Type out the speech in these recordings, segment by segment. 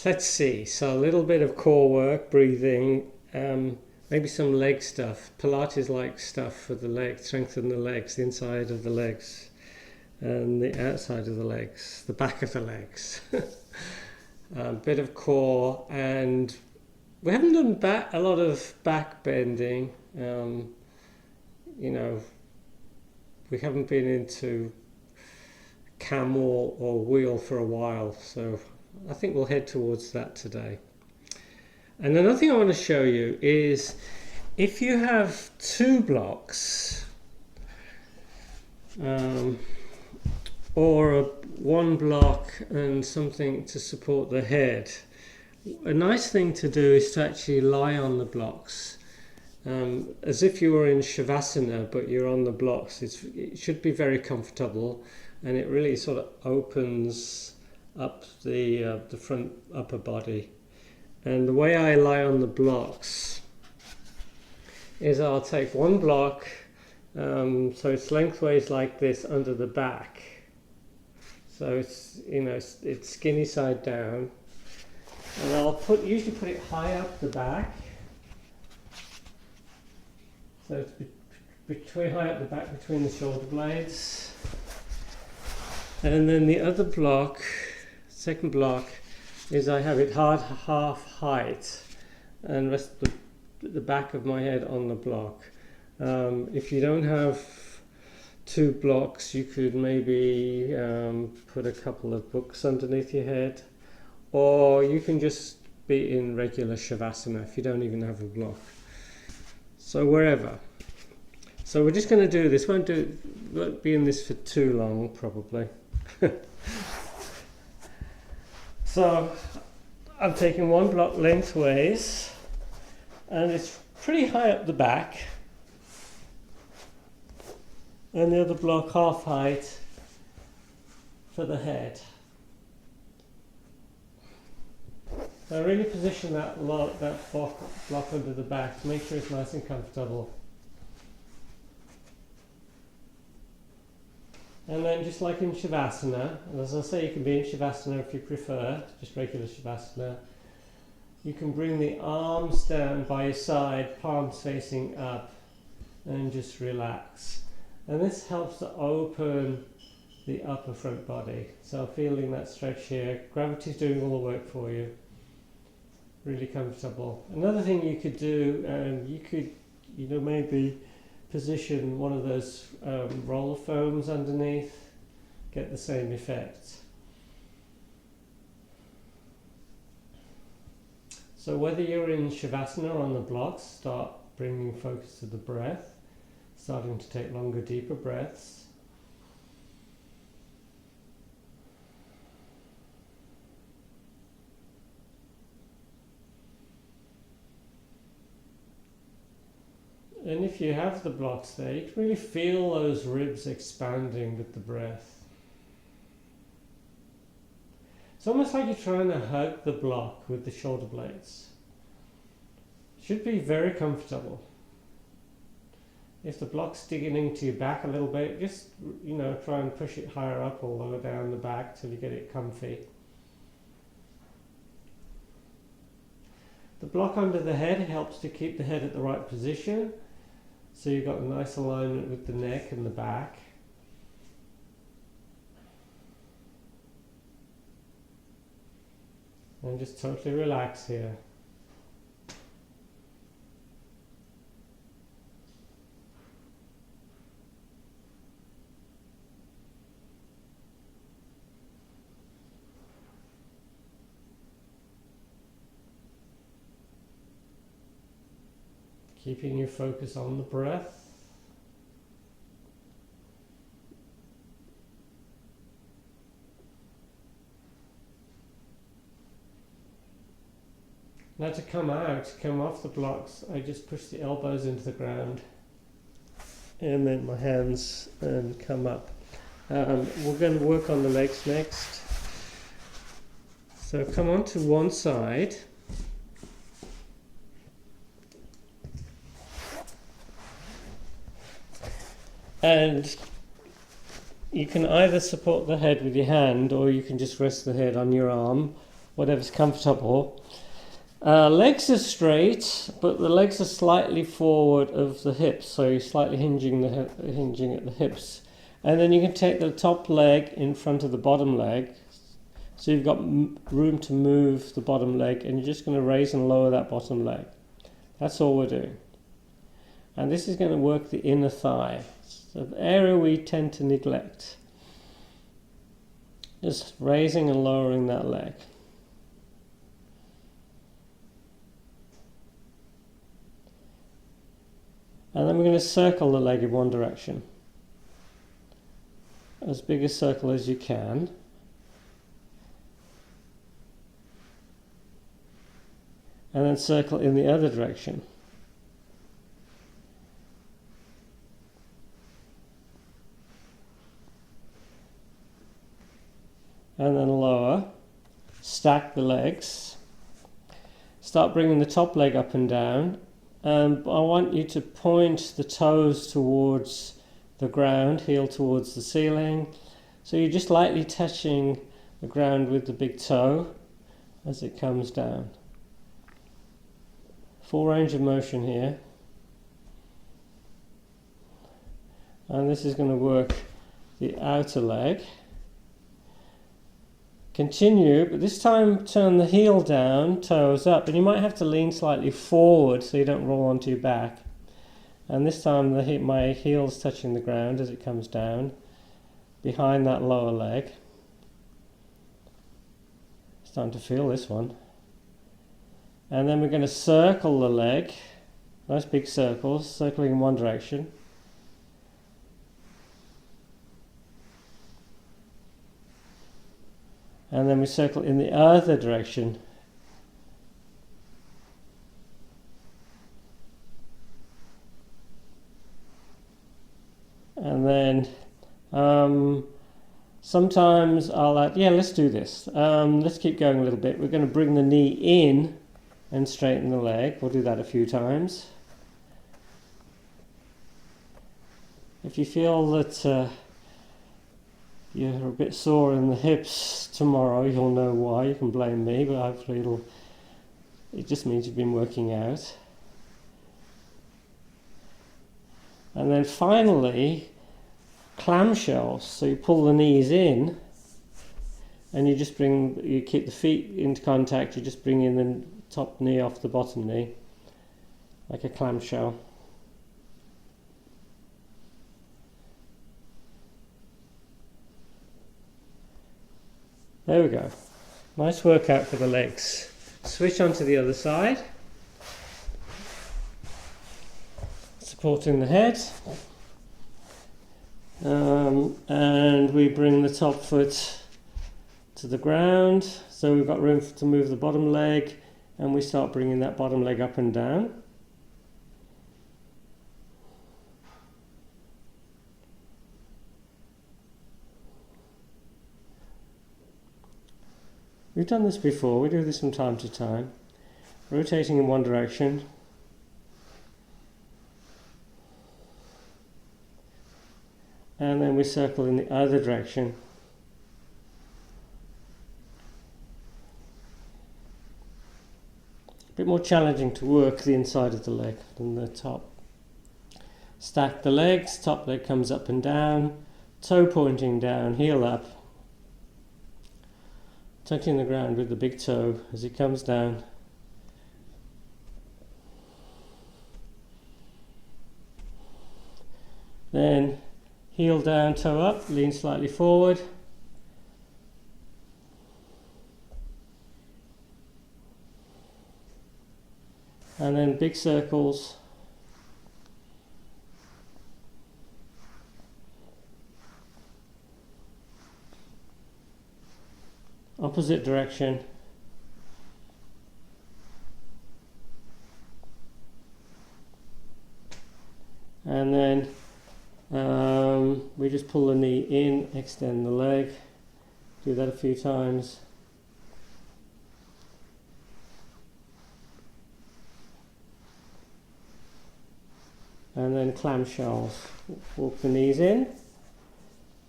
Let's see. So a little bit of core work, breathing, maybe some leg stuff. Pilates-like stuff for the legs, strengthen the legs, the inside of the legs, and the outside of the legs, the back of the legs. A bit of core, and we haven't done a lot of back bending. We haven't been into camel or wheel for a while, so I think we'll head towards that today. And another thing I want to show you is if you have two blocks or one block and something to support the head, a nice thing to do is to actually lie on the blocks as if you were in Shavasana, but you're on the blocks. It should be very comfortable, and it really sort of opens up the front upper body. And the way I lie on the blocks is I'll take one block, so it's lengthways like this under the back. So it's skinny side down, and I'll usually put it high up the back. So it's high up the back between the shoulder blades. And then the other block, second block, is I have it half height and rest the back of my head on the block. If you don't have two blocks, you could maybe put a couple of books underneath your head, or you can just be in regular Shavasana if you don't even have a block. So wherever. So we're just going to do this. Won't be in this for too long, probably. So I'm taking one block lengthways, and it's pretty high up the back, and the other block half height for the head. So really position that block under the back to make sure it's nice and comfortable. And then just like in Shavasana, and as I say, you can be in Shavasana if you prefer, just regular Shavasana. You can bring the arms down by your side, palms facing up, and just relax. And this helps to open the upper front body. So feeling that stretch here, gravity's doing all the work for you. Really comfortable. Another thing you could do, you could maybe position one of those roller foams underneath, get the same effect. So whether you're in Shavasana or on the blocks, start bringing focus to the breath, starting to take longer, deeper breaths. And if you have the blocks there, you can really feel those ribs expanding with the breath. It's almost like you're trying to hug the block with the shoulder blades. It should be very comfortable. If the block's digging into your back a little bit, just try and push it higher up or lower down the back till you get it comfy. The block under the head helps to keep the head at the right position. So you've got a nice alignment with the neck and the back. And just totally relax here. Keeping your focus on the breath. Now to come off the blocks, I just push the elbows into the ground and then my hands and come up. We're going to work on the legs next. So come on to one side. And you can either support the head with your hand, or you can just rest the head on your arm, whatever's comfortable. Legs are straight, but the legs are slightly forward of the hips, so you're slightly hinging at the hips. And then you can take the top leg in front of the bottom leg, so you've got room to move the bottom leg, and you're just going to raise and lower that bottom leg. That's all we're doing. And this is going to work the inner thigh. It's an area we tend to neglect. Just raising and lowering that leg. And then we're going to circle the leg in one direction. As big a circle as you can. And then circle in the other direction. And then lower. Stack the legs. Start bringing the top leg up and down. I want you to point the toes towards the ground, heel towards the ceiling. So you're just lightly touching the ground with the big toe as it comes down. Full range of motion here. And this is going to work the outer leg. Continue, but this time turn the heel down, toes up, and you might have to lean slightly forward so you don't roll onto your back. And this time my heel's touching the ground as it comes down, behind that lower leg. Starting to feel this one. And then we're going to circle the leg, nice big circles, circling in one direction. And then we circle in the other direction. And then sometimes I'll add, let's do this. Let's keep going a little bit. We're going to bring the knee in and straighten the leg. We'll do that a few times. If you feel that you're a bit sore in the hips tomorrow, you'll know why. You can blame me, but hopefully it just means you've been working out. And then finally, clamshells. So you pull the knees in, and you keep the feet into contact. You just bring in the top knee off the bottom knee, like a clamshell. There we go. Nice workout for the legs. Switch onto the other side. Supporting the head. And we bring the top foot to the ground. So we've got room to move the bottom leg, and we start bringing that bottom leg up and down. We've done this before, we do this from time to time. Rotating in one direction. And then we circle in the other direction. A bit more challenging to work the inside of the leg than the top. Stack the legs, top leg comes up and down, toe pointing down, heel up. Touching the ground with the big toe as it comes down. Then heel down, toe up, lean slightly forward. And then big circles. Opposite direction. And then we just pull the knee in, extend the leg. Do that a few times. And then clamshells. Walk the knees in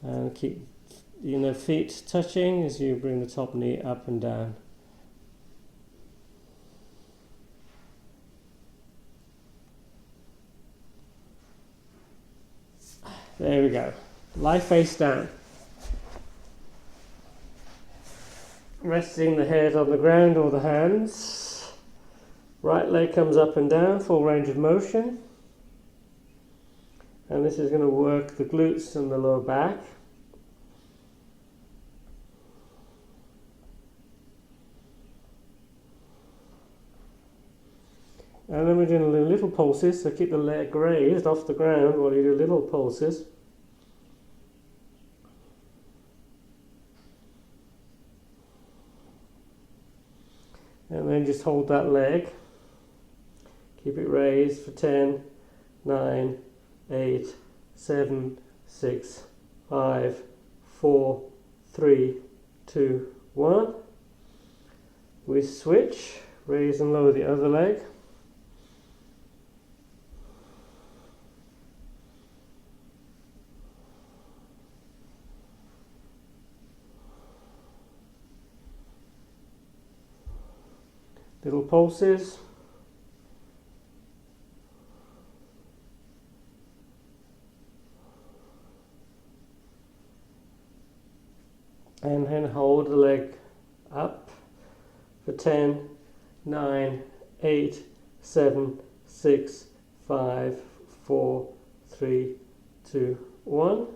and keep feet touching as you bring the top knee up and down. There we go. Lie face down. Resting the head on the ground or the hands. Right leg comes up and down, full range of motion. And this is going to work the glutes and the lower back. And then we're doing little pulses, so keep the leg raised off the ground while you do little pulses. And then just hold that leg. Keep it raised for 10, 9, 8, 7, 6, 5, 4, 3, 2, 1. We switch, raise and lower the other leg. Little pulses. And then hold the leg up for 10, 9, 8, 7, 6, 5, 4, 3, 2, 1.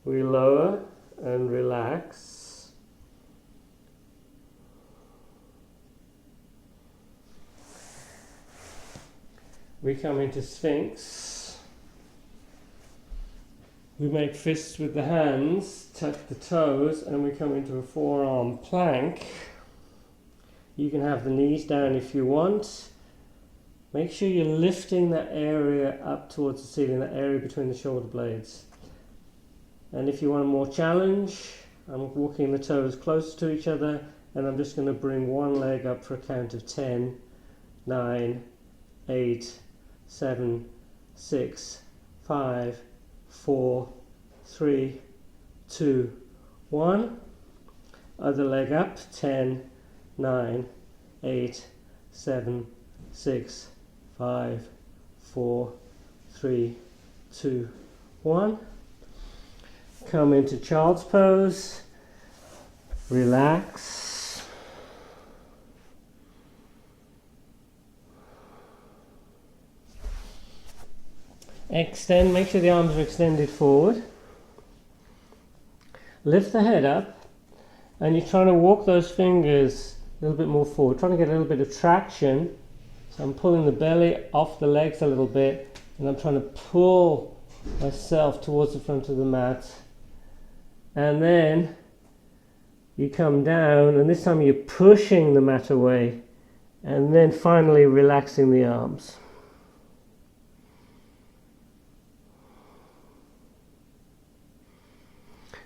We lower and relax. We come into Sphinx. We make fists with the hands, tuck the toes, and we come into a forearm plank. You can have the knees down if you want. Make sure you're lifting that area up towards the ceiling, that area between the shoulder blades. And if you want a more challenge, I'm walking the toes close to each other, and I'm just going to bring one leg up for a count of 10, 9, 8, 7, 6, 5, 4, 3, 2, 1. Other leg up, 10, 9, 8, 7, 6, 5, 4, 3, 2, 1. Come into child's pose. Relax. Extend, make sure the arms are extended forward. Lift the head up, and you're trying to walk those fingers a little bit more forward, trying to get a little bit of traction. So I'm pulling the belly off the legs a little bit, and I'm trying to pull myself towards the front of the mat. And then you come down, and this time you're pushing the mat away, and then finally relaxing the arms.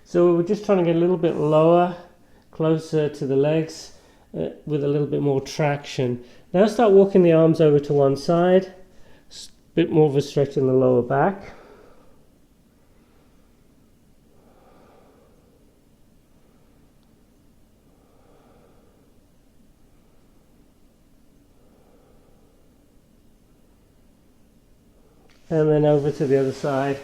So we're just trying to get a little bit lower, closer to the legs, with a little bit more traction. Now start walking the arms over to one side, a bit more of a stretch in the lower back. And then over to the other side.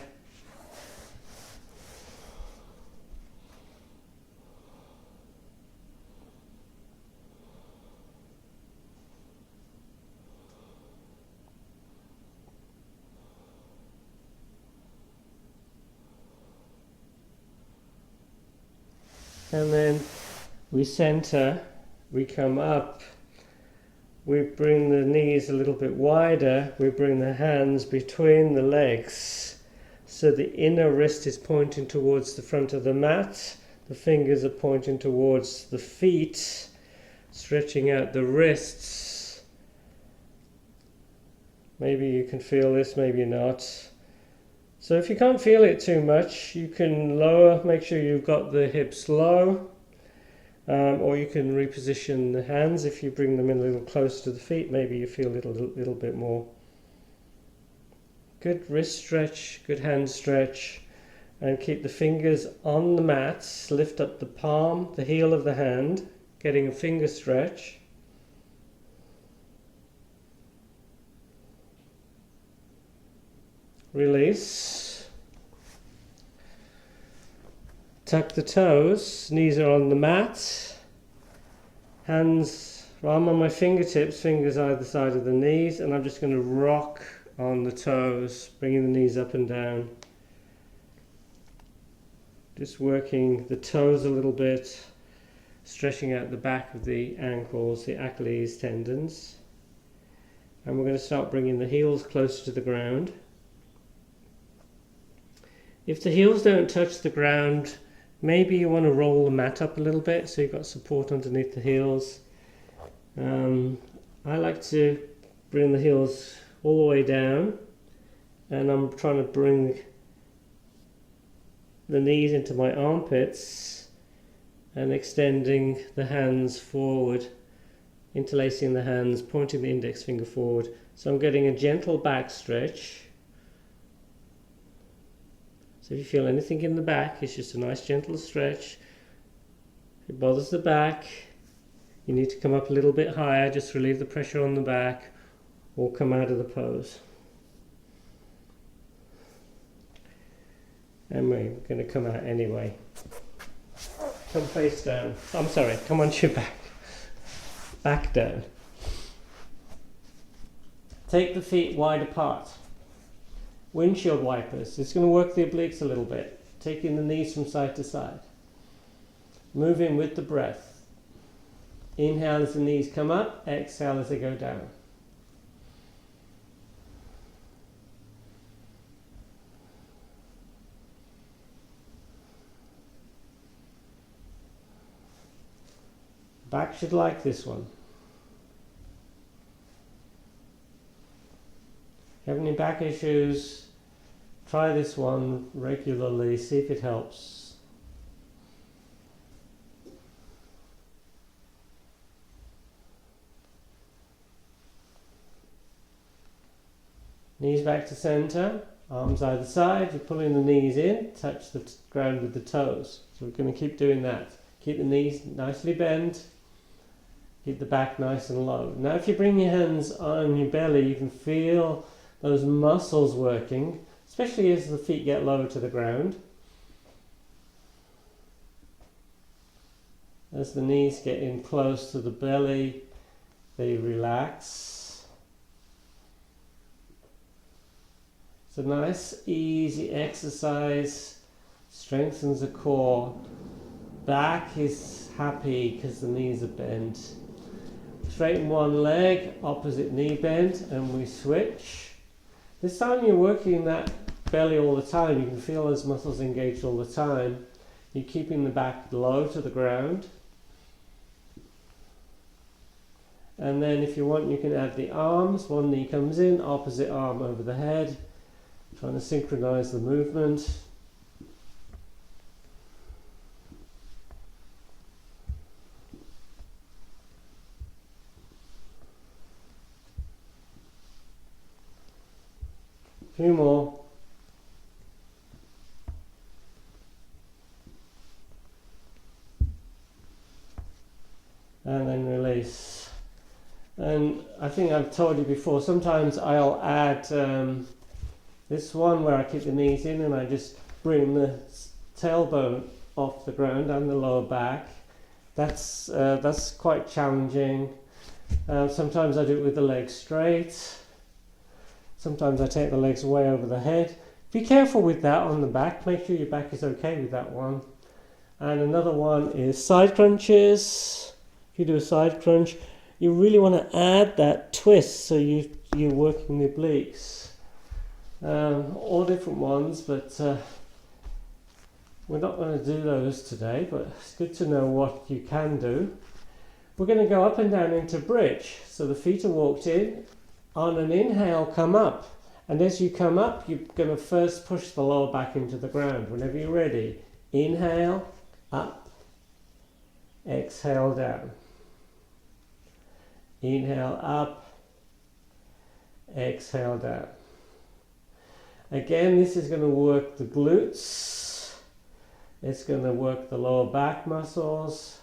And then we center, we come up, we bring the knees a little bit wider, we bring the hands between the legs so the inner wrist is pointing towards the front of the mat, the fingers are pointing towards the feet, stretching out the wrists. Maybe you can feel this, maybe not. So if you can't feel it too much, you can lower, make sure you've got the hips low, or you can reposition the hands. If you bring them in a little closer to the feet, maybe you feel a little bit more. Good wrist stretch, good hand stretch, and keep the fingers on the mat. Lift up the palm, the heel of the hand, getting a finger stretch. Release. Tuck the toes, knees are on the mat, hands, I'm on my fingertips, fingers either side of the knees, and I'm just going to rock on the toes, bringing the knees up and down. Just working the toes a little bit, stretching out the back of the ankles, the Achilles tendons. And we're going to start bringing the heels closer to the ground. If the heels don't touch the ground, maybe you want to roll the mat up a little bit so you've got support underneath the heels. I like to bring the heels all the way down, and I'm trying to bring the knees into my armpits and extending the hands forward, interlacing the hands, pointing the index finger forward. So I'm getting a gentle back stretch. So if you feel anything in the back, it's just a nice gentle stretch. If it bothers the back, you need to come up a little bit higher, just relieve the pressure on the back, or come out of the pose. And we're going to come out anyway. Come face down. I'm sorry, come onto your back. Back down. Take the feet wide apart. Windshield wipers. It's going to work the obliques a little bit. Taking the knees from side to side. Moving with the breath. Inhale as the knees come up. Exhale as they go down. Back should like this one. If you have any back issues, try this one regularly, see if it helps. Knees back to center, arms either side, you're pulling the knees in, touch the ground with the toes. So we're going to keep doing that. Keep the knees nicely bent. Keep the back nice and low. Now if you bring your hands on your belly, you can feel those muscles working, especially as the feet get lower to the ground. As the knees get in close to the belly, they relax. It's a nice, easy exercise, strengthens the core. Back is happy because the knees are bent. Straighten one leg, opposite knee bent, and we switch. This time you're working that belly all the time. You can feel those muscles engaged all the time. You're keeping the back low to the ground. And then if you want, you can add the arms. One knee comes in, opposite arm over the head. Trying to synchronize the movement. A few more. And then release. And I think I've told you before, sometimes I'll add this one where I keep the knees in and I just bring the tailbone off the ground and the lower back. That's quite challenging. Sometimes I do it with the legs straight. Sometimes I take the legs way over the head. Be careful with that on the back. Make sure your back is okay with that one. And another one is side crunches. If you do a side crunch, you really want to add that twist so you're working the obliques. All different ones, but we're not going to do those today, but it's good to know what you can do. We're going to go up and down into bridge. So the feet are walked in. On an inhale, come up. And as you come up, you're going to first push the lower back into the ground. Whenever you're ready, inhale, up. Exhale, down. Inhale, up. Exhale, down. Again, this is going to work the glutes. It's going to work the lower back muscles.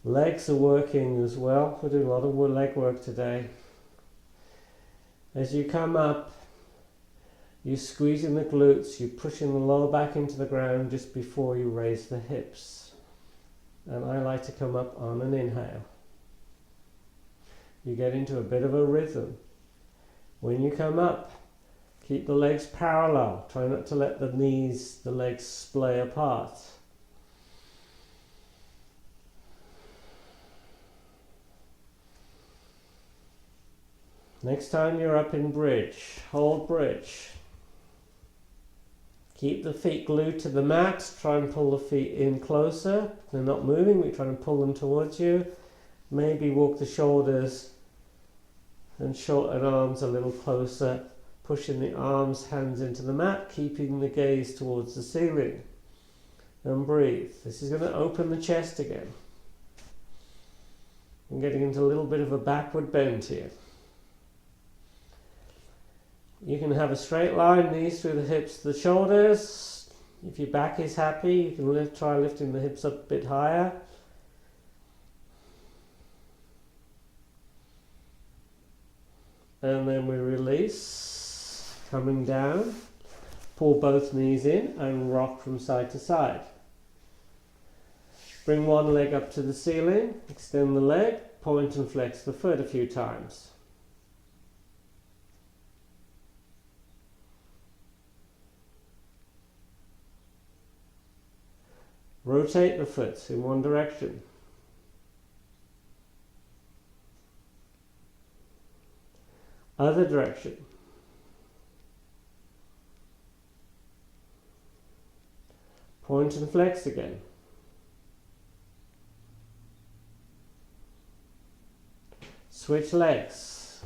Legs are working as well. We're doing a lot of leg work today. As you come up, You're squeezing the glutes, you're pushing the lower back into the ground just before you raise the hips. And I like to come up on an inhale. You get into a bit of a rhythm. When you come up, keep the legs parallel. Try not to let the legs splay apart. Next time you're up in bridge, hold bridge. Keep the feet glued to the mat. Try and pull the feet in closer. They're not moving, we try and pull them towards you. Maybe walk the shoulders and arms a little closer. Pushing the arms, hands into the mat, keeping the gaze towards the ceiling. And breathe. This is going to open the chest again. I'm getting into a little bit of a backward bend here. You can have a straight line, knees through the hips to the shoulders. If your back is happy, you can try lifting the hips up a bit higher. And then we release, coming down. Pull both knees in and rock from side to side. Bring one leg up to the ceiling, extend the leg, point and flex the foot a few times. Rotate the foot in one direction. Other direction. Point and flex again. Switch legs.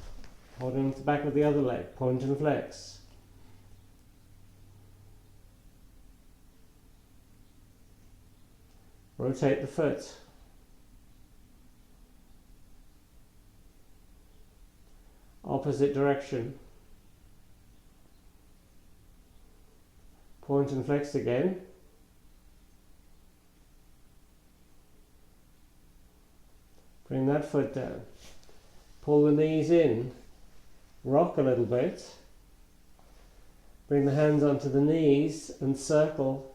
Holding the back of the other leg. Point and flex. Rotate the foot. Opposite direction. Point and flex again. Bring that foot down. Pull the knees in. Rock a little bit. Bring the hands onto the knees and circle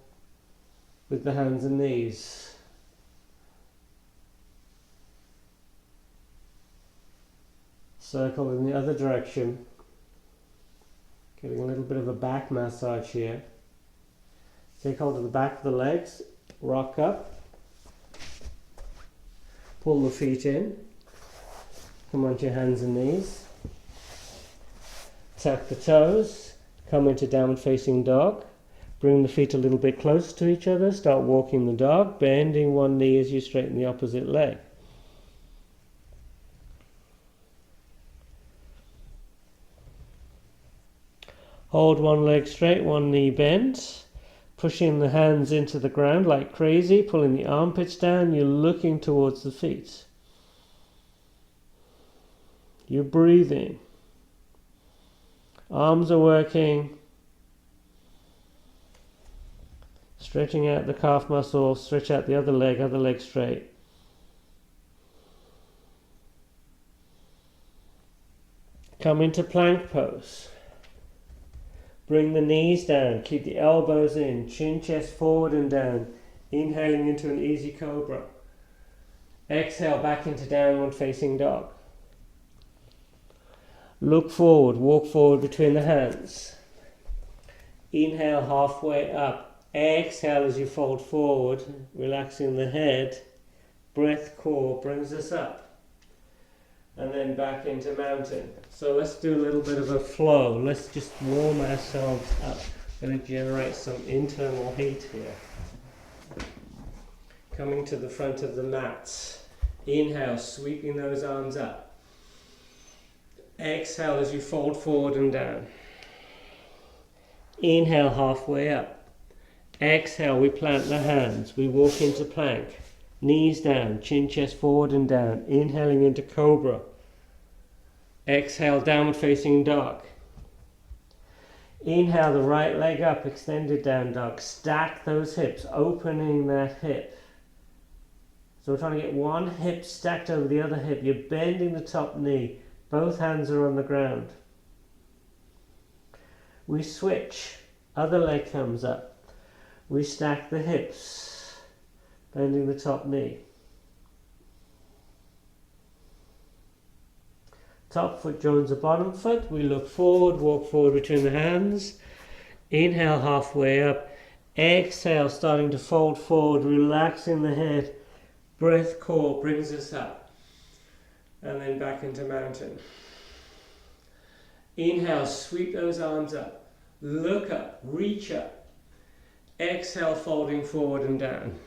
with the hands and knees. Circle in the other direction. Getting a little bit of a back massage here. Take hold of the back of the legs, rock up, pull the feet in, come onto your hands and knees, tuck the toes, come into downward facing dog, bring the feet a little bit closer to each other, start walking the dog, bending one knee as you straighten the opposite leg. Hold one leg straight, one knee bent, pushing the hands into the ground like crazy, pulling the armpits down, you're looking towards the feet. You're breathing. Arms are working. Stretching out the calf muscle, stretch out the other leg straight. Come into plank pose. Bring the knees down, keep the elbows in, chin, chest forward and down, inhaling into an easy cobra. Exhale back into downward facing dog. Look forward, walk forward between the hands. Inhale halfway up. Exhale as you fold forward, relaxing the head. Breath core brings us up. And then back into mountain. So let's do a little bit of a flow. Let's just warm ourselves up. Going to generate some internal heat here. Coming to the front of the mat. Inhale, sweeping those arms up. Exhale as you fold forward and down. Inhale halfway up. Exhale, we plant the hands. We walk into plank. Knees down, chin, chest forward and down. Inhaling into cobra. Exhale, downward facing dog. Inhale the right leg up, extended down dog. Stack those hips, opening that hip. So we're trying to get one hip stacked over the other hip. You're bending the top knee. Both hands are on the ground. We switch, other leg comes up. We stack the hips, bending the top knee. Top foot joins the bottom foot. We look forward, walk forward between the hands. Inhale halfway up. Exhale, starting to fold forward, relaxing the head. Breath core brings us up. And then back into mountain. Inhale, sweep those arms up. Look up, reach up. Exhale, folding forward and down.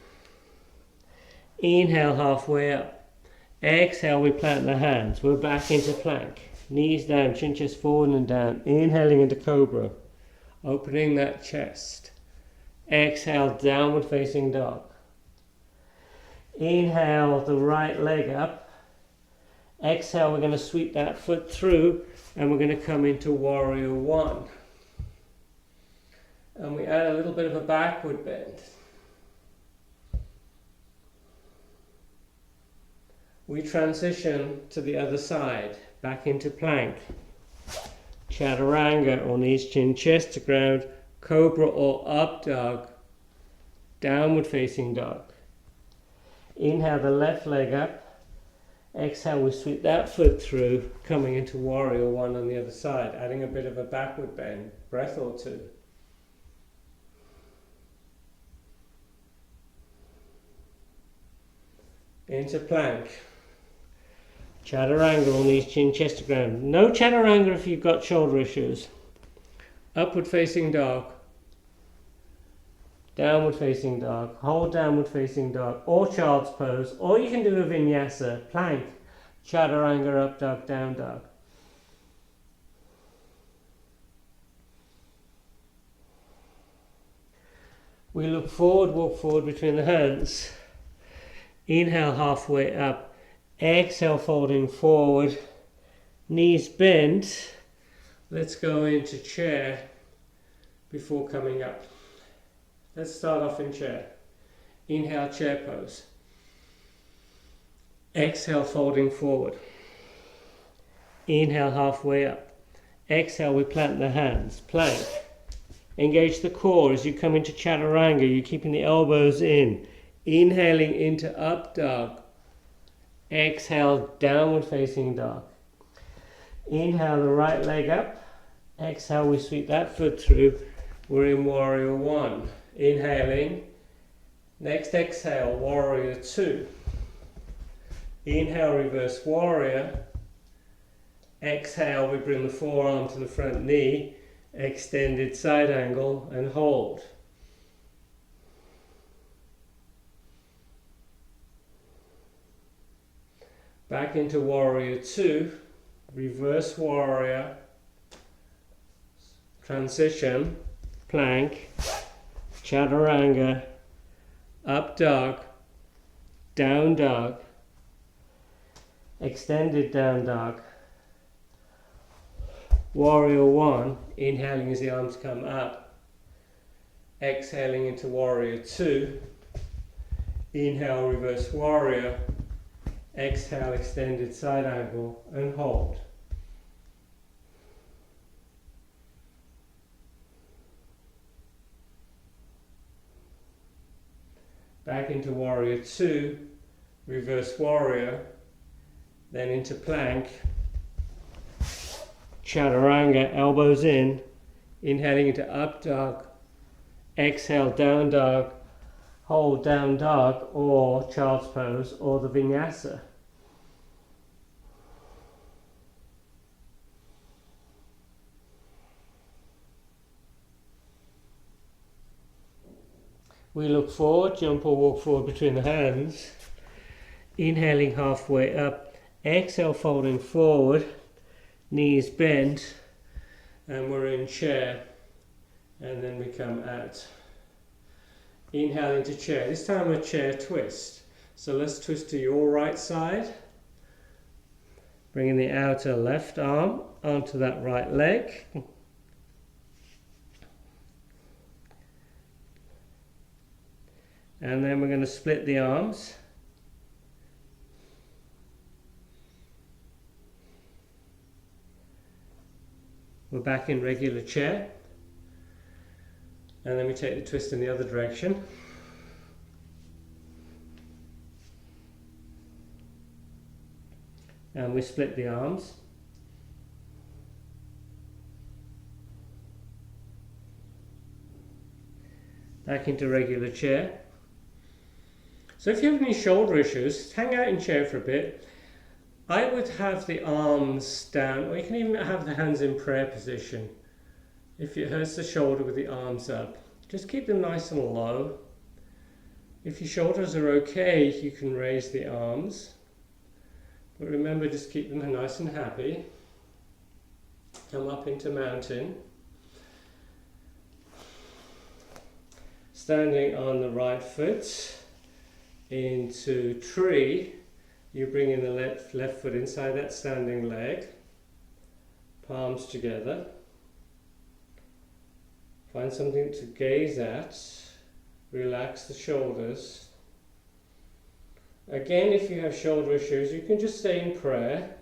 Inhale, halfway up. Exhale, we plant the hands. We're back into plank. Knees down, chin chest forward and down. Inhaling into cobra. Opening that chest. Exhale, downward facing dog. Inhale, the right leg up. Exhale, we're going to sweep that foot through and we're going to come into warrior one. And we add a little bit of a backward bend. We transition to the other side, back into plank. Chaturanga or knees, chin, chest to ground. Cobra or up dog. Downward facing dog. Inhale the left leg up. Exhale, we sweep that foot through, coming into warrior one on the other side, adding a bit of a backward bend. Breath or two. Into plank. Chaturanga or knees, chin, chest to ground. No chaturanga if you've got shoulder issues. Upward facing dog. Downward facing dog. Hold downward facing dog. Or child's pose. Or you can do a vinyasa. Plank. Chaturanga, up dog, down dog. We look forward, walk forward between the hands. Inhale halfway up. Exhale, folding forward, knees bent. Let's go into chair before coming up. Let's start off in chair. Inhale, chair pose. Exhale, folding forward. Inhale, halfway up. Exhale, we plant the hands, plank. Engage the core as you come into chaturanga. You're keeping the elbows in. Inhaling into up dog. Exhale, downward facing dog. Inhale the right leg up. Exhale, we sweep that foot through. We're in warrior one. Inhaling. Next exhale, warrior two. Inhale, reverse warrior. Exhale, we bring the forearm to the front knee. Extended side angle and hold. Back into warrior two, reverse warrior, transition, plank, chaturanga, up dog, down dog, extended down dog, warrior one, inhaling as the arms come up, exhaling into warrior two, inhale reverse warrior, exhale, extended side angle and hold. Back into warrior two, reverse warrior, then into plank, chaturanga, elbows in, inhaling into up dog, exhale down dog, hold down dog or child's pose or the vinyasa. We look forward, jump or walk forward between the hands. Inhaling halfway up, exhale folding forward, knees bent, and we're in chair, and then we come out. Inhale into chair. This time a chair twist. So let's twist to your right side. Bringing the outer left arm onto that right leg. And then we're going to split the arms. We're back in regular chair. And then we take the twist in the other direction. And we split the arms. Back into regular chair. So if you have any shoulder issues, hang out in chair for a bit. I would have the arms down, or you can even have the hands in prayer position. If it hurts the shoulder with the arms up, just keep them nice and low. If your shoulders are okay, you can raise the arms. But remember, just keep them nice and happy. Come up into mountain. Standing on the right foot into tree, you bring in the left foot inside that standing leg, palms together. Find something to gaze at, relax the shoulders. Again, if you have shoulder issues, you can just stay in prayer,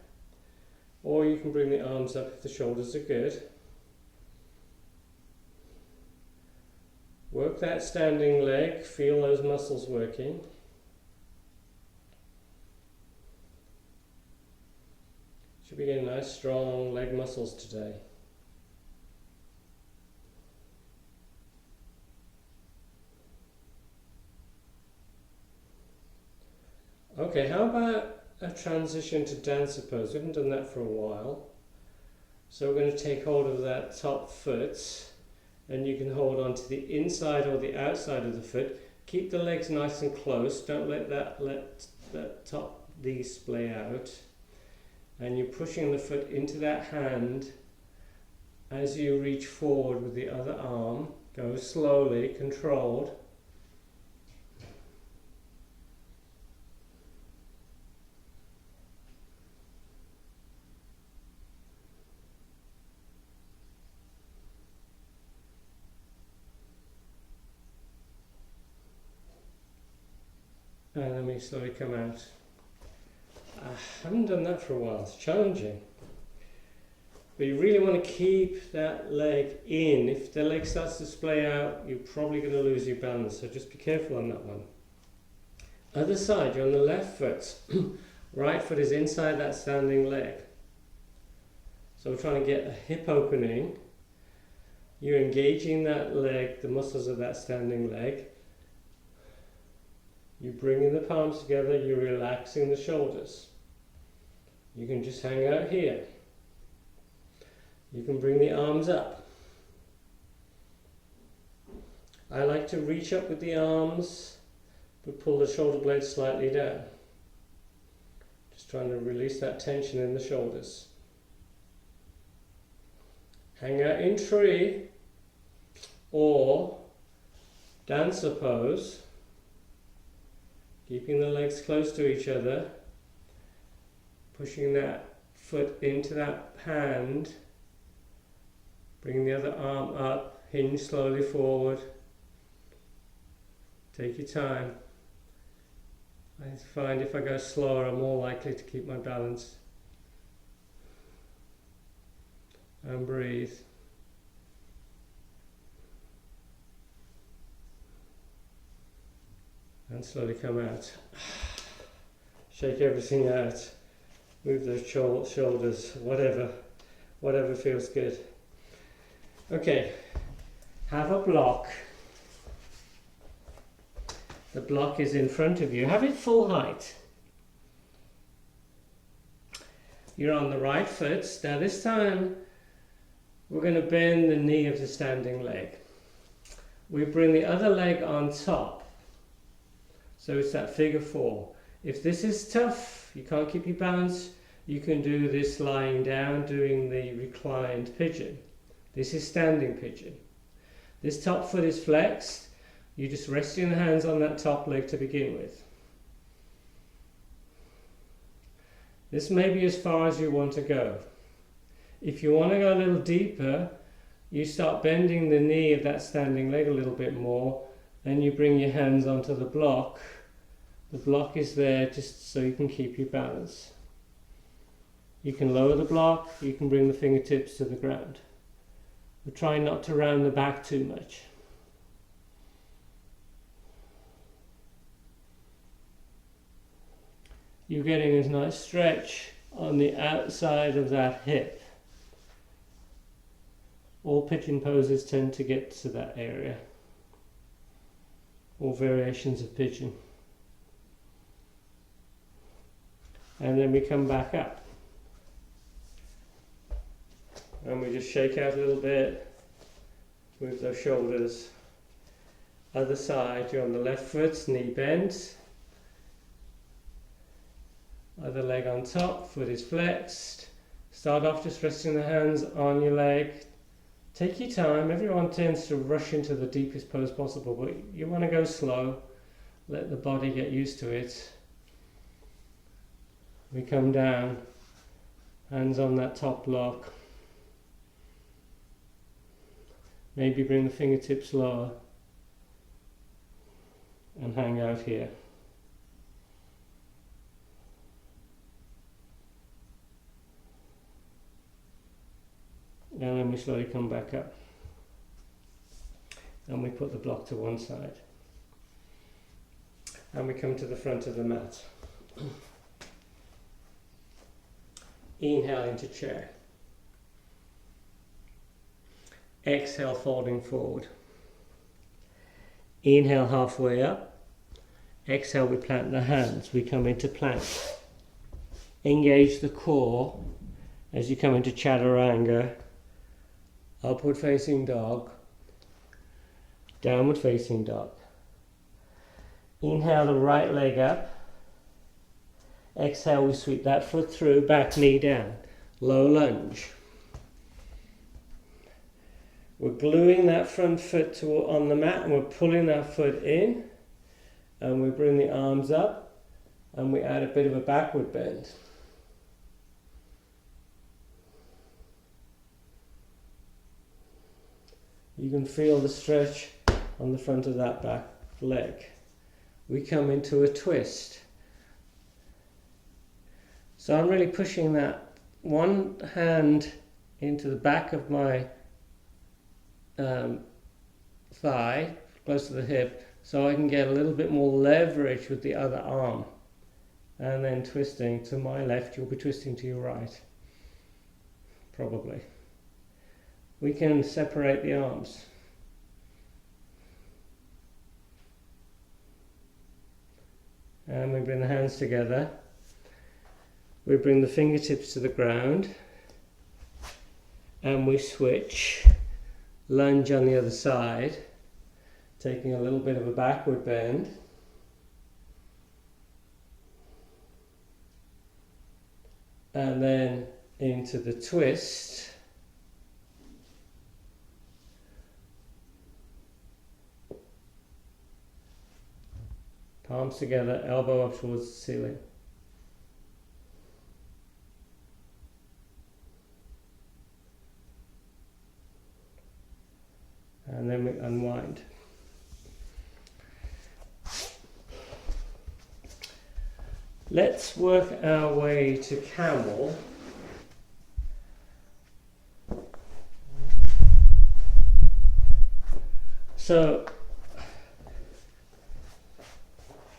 or you can bring the arms up if the shoulders are good. Work that standing leg, feel those muscles working. Should be getting nice strong leg muscles today. Okay, how about a transition to dancer pose? We haven't done that for a while. So we're going to take hold of that top foot, and you can hold on to the inside or the outside of the foot. Keep the legs nice and close. Don't let that top knee splay out. And you're pushing the foot into that hand as you reach forward with the other arm. Go slowly, controlled. And then we slowly come out. I haven't done that for a while, it's challenging. But you really want to keep that leg in. If the leg starts to splay out, you're probably going to lose your balance, so just be careful on that one. Other side, you're on the left foot. Right foot is inside that standing leg. So we're trying to get a hip opening. You're engaging that leg, the muscles of that standing leg. You're bringing the palms together, you're relaxing the shoulders. You can just hang out here. You can bring the arms up. I like to reach up with the arms, but pull the shoulder blades slightly down. Just trying to release that tension in the shoulders. Hang out in tree or dancer pose. Keeping the legs close to each other, pushing that foot into that hand, bringing the other arm up, hinge slowly forward. Take your time. I find if I go slower, I'm more likely to keep my balance. And breathe. And slowly come out. Shake everything out. Move those shoulders, whatever feels good. Okay, have a block. The block is in front of you. Have it full height. You're on the right foot. Now this time we're going to bend the knee of the standing leg. We bring the other leg on top. So it's that figure four. If this is tough, you can't keep your balance, you can do this lying down, doing the reclined pigeon. This is standing pigeon. This top foot is flexed. You're just resting the hands on that top leg to begin with. This may be as far as you want to go. If you want to go a little deeper, you start bending the knee of that standing leg a little bit more. Then you bring your hands onto the block. The block is there just so you can keep your balance. You can lower the block, you can bring the fingertips to the ground. We're trying not to round the back too much. you're getting a nice stretch on the outside of that hip. All pigeon poses tend to get to that area, all variations of pigeon. And then we come back up. And we just shake out a little bit, move those shoulders. Other side, you're on the left foot, knee bends. Other leg on top, foot is flexed. Start off just resting the hands on your leg. Take your time. Everyone tends to rush into the deepest pose possible, but you want to go slow. Let the body get used to it. We come down, hands on that top block. Maybe bring the fingertips lower and hang out here. And then we slowly come back up. And we put the block to one side. And we come to the front of the mat. Inhale into chair. Exhale, folding forward. Inhale, halfway up. Exhale, we plant the hands. We come into plank. Engage the core as you come into chaturanga. Upward facing dog. Downward facing dog. Inhale the right leg up. Exhale, we sweep that foot through, back knee down. Low lunge. We're gluing that front foot on the mat and we're pulling that foot in. And we bring the arms up and we add a bit of a backward bend. You can feel the stretch on the front of that back leg. We come into a twist. So I'm really pushing that one hand into the back of my thigh, close to the hip, so I can get a little bit more leverage with the other arm. And then twisting to my left, you'll be twisting to your right. Probably. We can separate the arms. And we bring the hands together. We bring the fingertips to the ground. And we switch. Lunge on the other side. Taking a little bit of a backward bend. And then into the twist. Palms together, elbow up towards the ceiling. And then we unwind. Let's work our way to camel. So,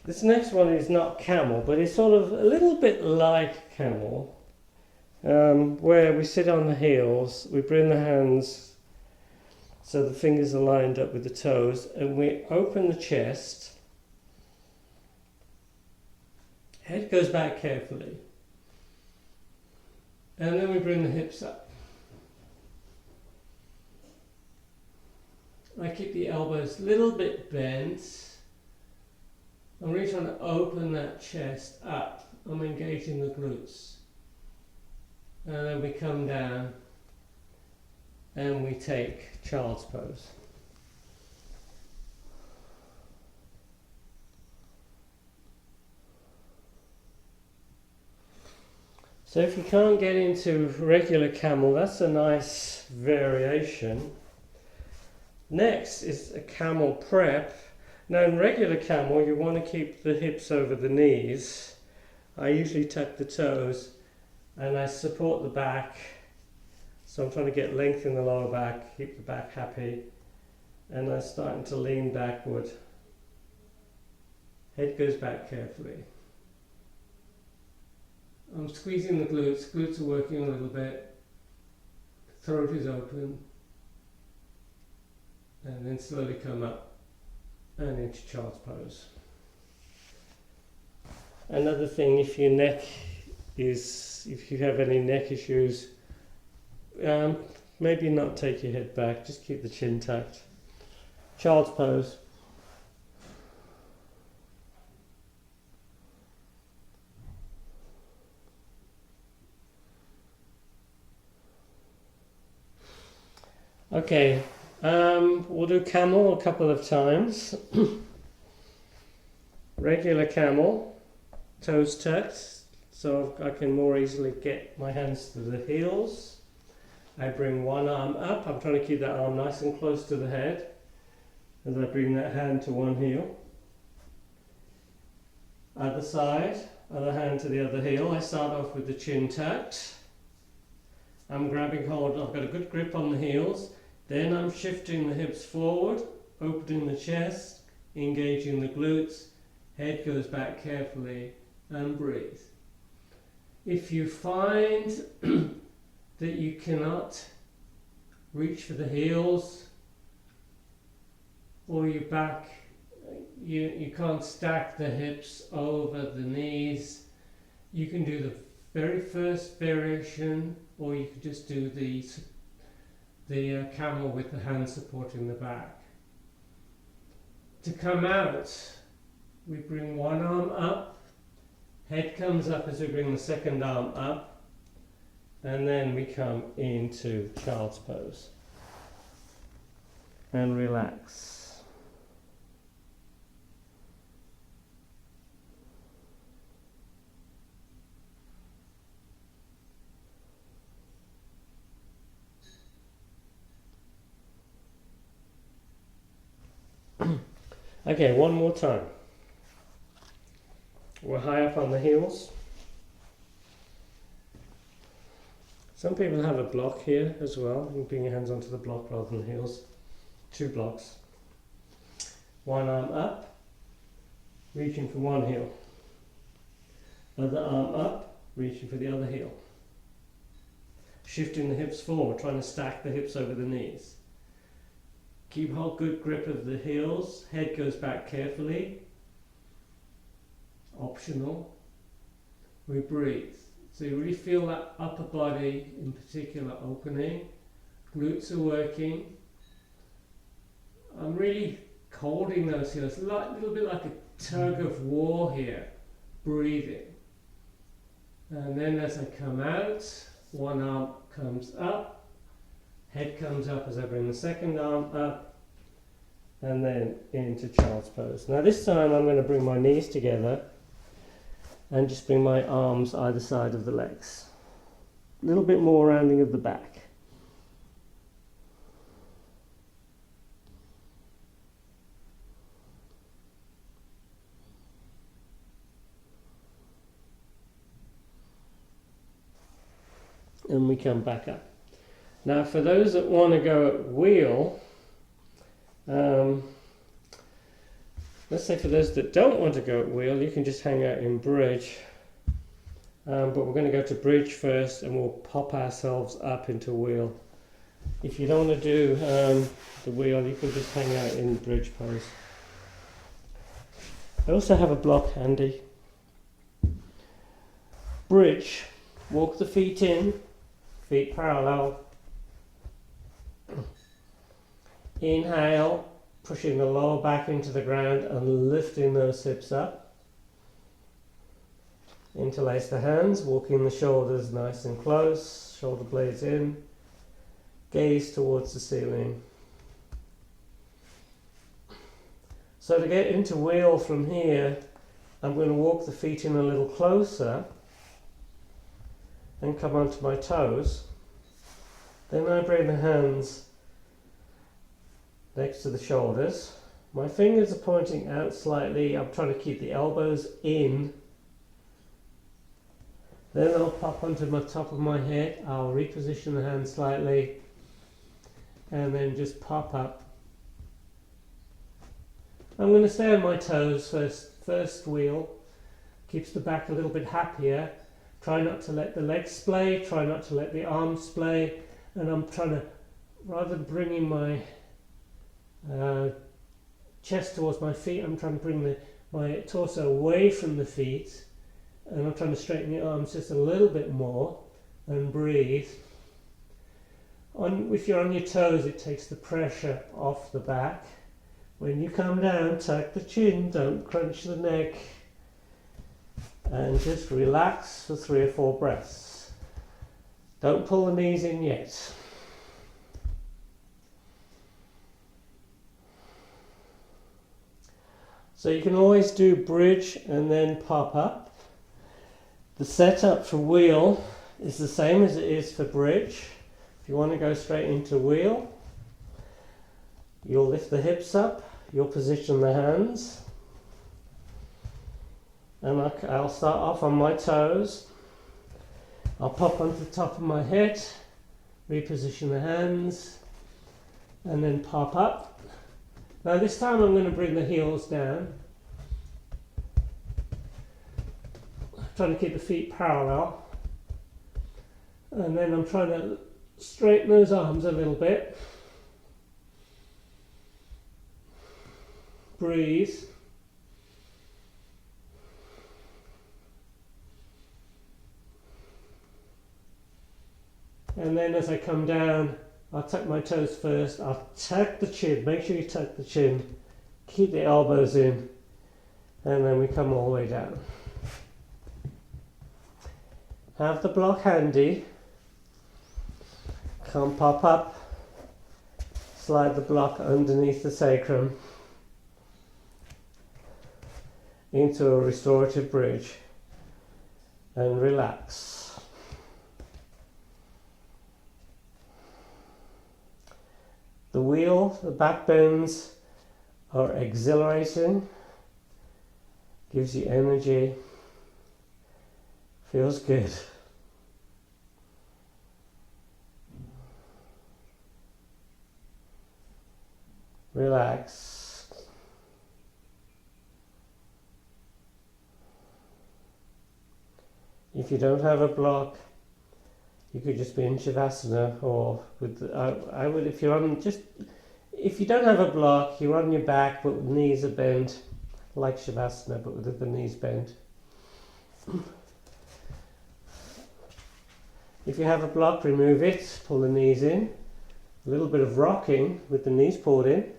this next one is not camel, but it's sort of a little bit like camel, where we sit on the heels, we bring the hands so the fingers are lined up with the toes, and we open the chest. Head goes back carefully. And then we bring the hips up. I keep the elbows a little bit bent. I'm really trying to open that chest up. I'm engaging the glutes. And then we come down and we take child's pose. So if you can't get into regular camel, that's a nice variation. Next is a camel prep. Now in regular camel, you want to keep the hips over the knees. I usually tuck the toes and I support the back. So I'm trying to get length in the lower back, keep the back happy. And I'm starting to lean backward. Head goes back carefully. I'm squeezing the glutes. Glutes are working a little bit. Throat is open. And then slowly come up and into child's pose. Another thing, if your neck is, if you have any neck issues, maybe not take your head back, just keep the chin tucked. Child's pose. Okay, we'll do camel a couple of times. Regular camel, toes tucked, so I can more easily get my hands to the heels. I bring one arm up. I'm trying to keep that arm nice and close to the head as I bring that hand to one heel. Other side, other hand to the other heel. I start off with the chin tucked. I'm grabbing hold, I've got a good grip on the heels. Then I'm shifting the hips forward, opening the chest, engaging the glutes. Head goes back carefully and breathe. If you find that you cannot reach for the heels, or you can't stack the hips over the knees, you can do the very first variation, or you could just do the camel with the hands supporting the back. To come out, we bring one arm up, head comes up as we bring the second arm up, and then we come into child's pose and relax. Okay, one more time. We're high up on the heels. Some people have a block here as well. You can bring your hands onto the block rather than the heels. 2 blocks. One arm up, reaching for one heel. Other arm up, reaching for the other heel. Shifting the hips forward, trying to stack the hips over the knees. Keep a good grip of the heels, head goes back carefully. Optional. We breathe. So you really feel that upper body in particular opening. Glutes are working. I'm really holding those heels, a little bit like a tug of war here. Breathing. And then as I come out, one arm comes up. Head comes up as I bring the second arm up, and then into child's pose. Now this time I'm going to bring my knees together and just bring my arms either side of the legs. A little bit more rounding of the back. And we come back up. Now for those that want to go at wheel, let's say for those that don't want to go at wheel, you can just hang out in bridge. But we're going to go to bridge first and we'll pop ourselves up into wheel. If you don't want to do the wheel, you can just hang out in bridge pose. I also have a block handy. Bridge, walk the feet in, feet parallel. Inhale, pushing the lower back into the ground and lifting those hips up. Interlace the hands, walking the shoulders nice and close, shoulder blades in, gaze towards the ceiling. So to get into wheel from here, I'm going to walk the feet in a little closer and come onto my toes. Then I bring the hands next to the shoulders. My fingers are pointing out slightly. I'm trying to keep the elbows in. Then I'll pop onto the top of my head. I'll reposition the hands slightly and then just pop up. I'm going to stay on my toes first wheel. Keeps the back a little bit happier. Try not to let the legs splay, try not to let the arms splay, and I'm trying to, rather than bringing my chest towards my feet, I'm trying to bring my torso away from the feet, and I'm trying to straighten the arms just a little bit more, and breathe. If you're on your toes, it takes the pressure off the back. When you come down, tuck the chin, don't crunch the neck, and just relax for 3 or 4 breaths. Don't pull the knees in yet. So you can always do bridge and then pop up. The setup for wheel is the same as it is for bridge. If you want to go straight into wheel, you'll lift the hips up, you'll position the hands, and I'll start off on my toes. I'll pop onto the top of my head, reposition the hands, and then pop up. Now this time I'm going to bring the heels down. Trying to keep the feet parallel. And then I'm trying to straighten those arms a little bit. Breathe. And then as I come down, I'll tuck my toes first. I'll tuck the chin. Make sure you tuck the chin. Keep the elbows in. And then we come all the way down. Have the block handy. Come pop up. Slide the block underneath the sacrum into a restorative bridge and relax. The wheel, the back bends are exhilarating, gives you energy, feels good. Relax. If you don't have a block, you could just be in Shavasana, or with I would, if you don't have a block, you're on your back but with knees are bent, like Shavasana but with the knees bent. If you have a block, remove it, pull the knees in, a little bit of rocking with the knees pulled in.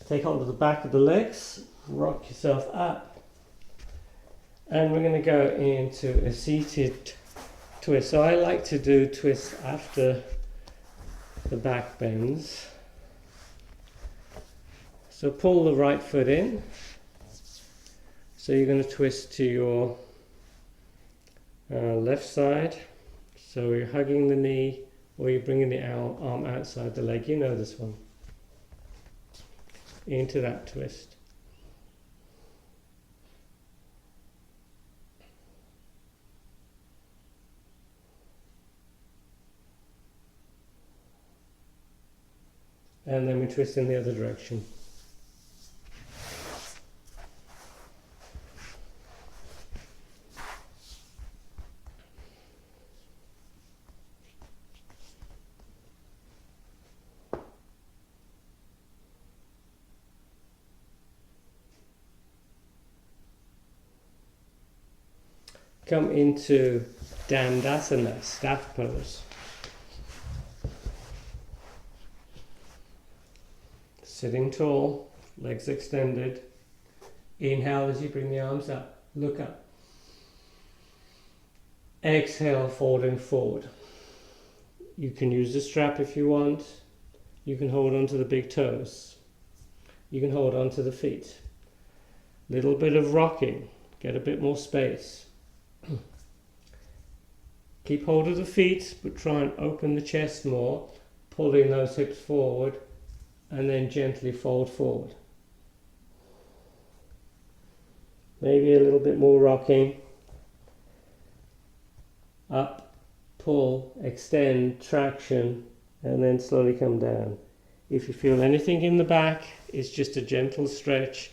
Take hold of the back of the legs, rock yourself up, and we're going to go into a seated twist. So I like to do twists after the back bends. So pull the right foot in. So you're going to twist to your left side. So you're hugging the knee, or you're bringing the arm outside the leg. You know this one. Into that twist. And then we twist in the other direction. Come into Dandasana, staff pose. Sitting tall, legs extended. Inhale as you bring the arms up, look up. Exhale, folding forward. You can use the strap if you want. You can hold on to the big toes. You can hold on to the feet. Little bit of rocking, get a bit more space. Keep hold of the feet, but try and open the chest more, pulling those hips forward, and then gently fold forward. Maybe a little bit more rocking. Up, pull, extend, traction, and then slowly come down. If you feel anything in the back, it's just a gentle stretch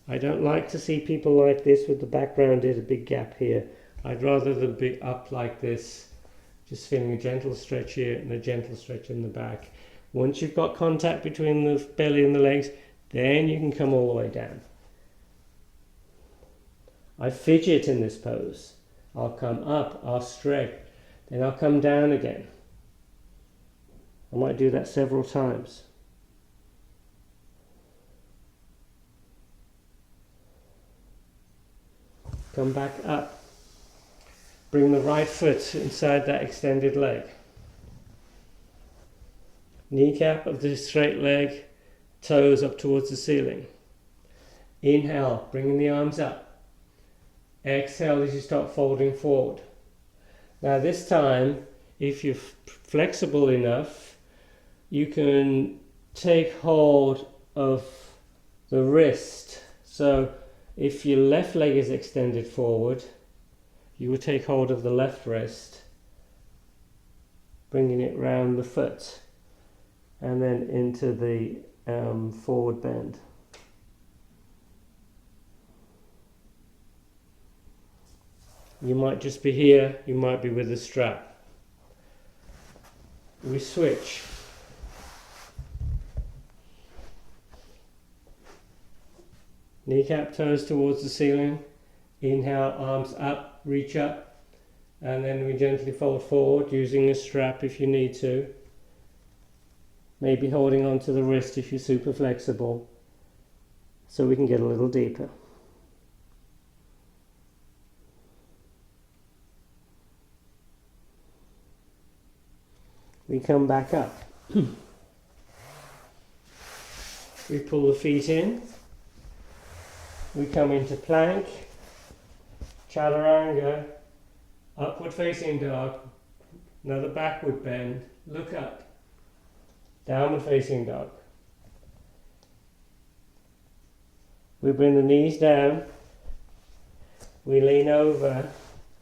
I don't like to see people like this with the back rounded, a big gap here. I'd rather them be up like this, just feeling a gentle stretch here and a gentle stretch in the back. Once you've got contact between the belly and the legs, then you can come all the way down. I fidget in this pose. I'll come up, I'll stretch, then I'll come down again. I might do that several times. Come back up. Bring the right foot inside that extended leg. Kneecap of the straight leg, toes up towards the ceiling. Inhale, bringing the arms up. Exhale as you start folding forward. Now this time, if you're flexible enough, you can take hold of the wrist. So if your left leg is extended forward, you will take hold of the left wrist, bringing it round the foot and then into the forward bend. You might just be here, you might be with a strap. We switch. Kneecap, toes towards the ceiling. Inhale, arms up, reach up. And then we gently fold forward using a strap if you need to. Maybe holding onto the wrist if you're super flexible, so we can get a little deeper. We come back up. We pull the feet in. We come into plank, chaturanga, upward facing dog, another backward bend, look up, downward facing dog. We bring the knees down, we lean over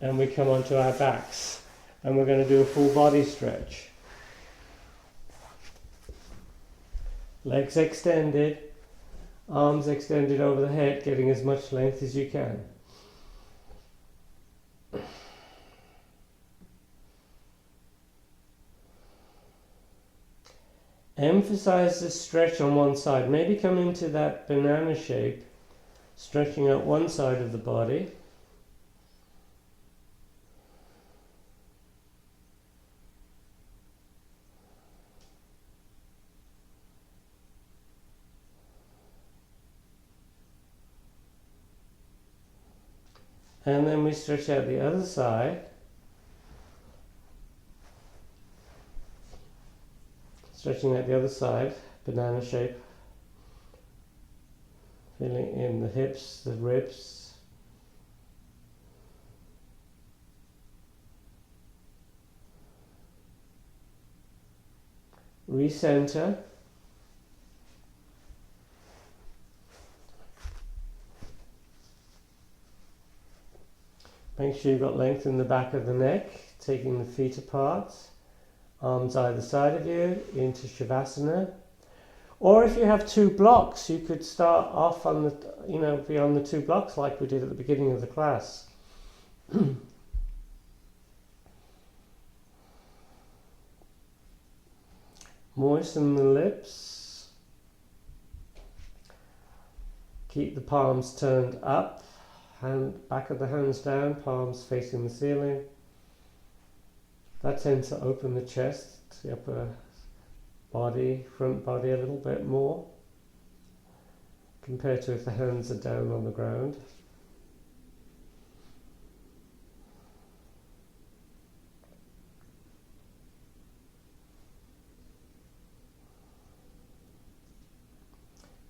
and we come onto our backs, and we're going to do a full body stretch. Legs extended, arms extended over the head, getting as much length as you can. Emphasize the stretch on one side. Maybe come into that banana shape, stretching out one side of the body. And then we stretch out the other side. Stretching out the other side, banana shape. Feeling in the hips, the ribs. Recenter. Make sure you've got length in the back of the neck, taking the feet apart, arms either side of you into Shavasana. Or if you have two blocks, you could start off on the, be on the two blocks like we did at the beginning of the class. Moisten the lips. Keep the palms turned up. Back of the hands down, palms facing the ceiling. That tends to open the chest, the upper body, front body a little bit more, compared to if the hands are down on the ground.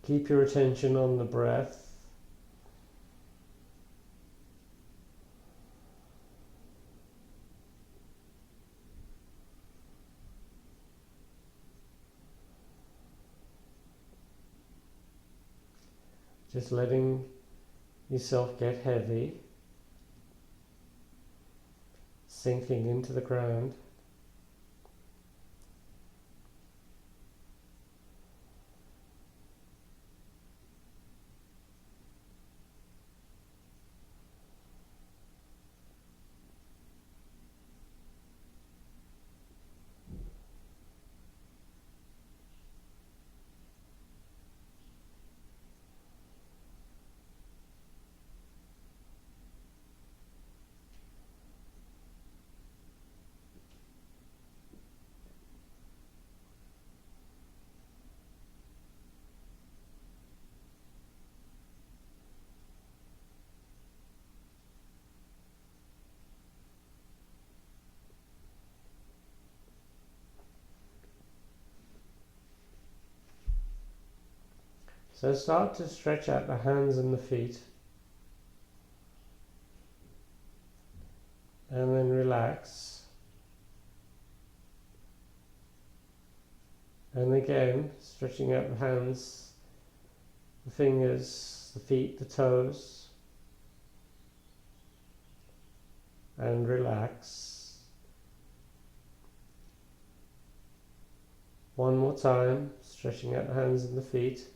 Keep your attention on the breath. Just letting yourself get heavy, sinking into the ground. So start to stretch out the hands and the feet. And then relax. And again, stretching out the hands, the fingers, the feet, the toes. And relax. One more time, stretching out the hands and the feet.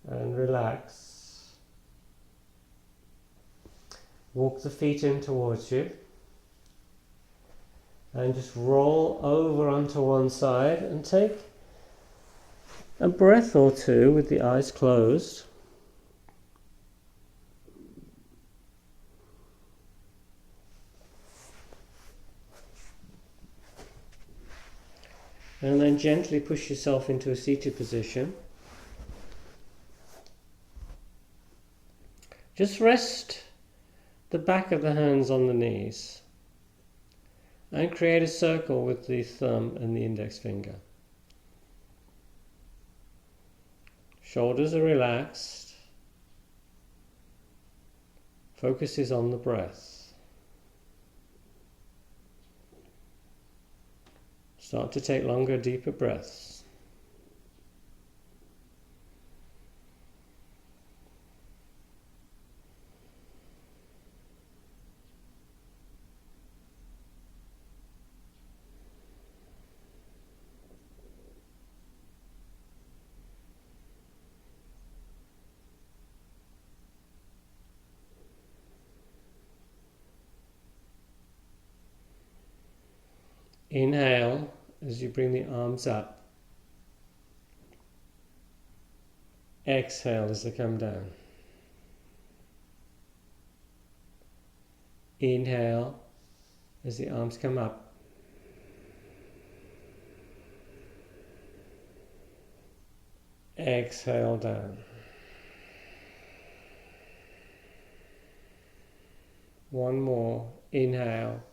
And relax. Walk the feet in towards you. And just roll over onto one side and take a breath or two with the eyes closed. And then gently push yourself into a seated position. Just rest the back of the hands on the knees and create a circle with the thumb and the index finger. Shoulders are relaxed. Focus is on the breath. Start to take longer, deeper breaths. Inhale as you bring the arms up. Exhale as they come down. Inhale as the arms come up. Exhale down. One more. Inhale.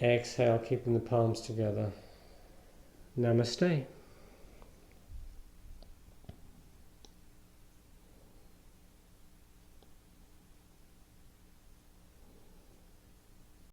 Exhale, keeping the palms together. Namaste.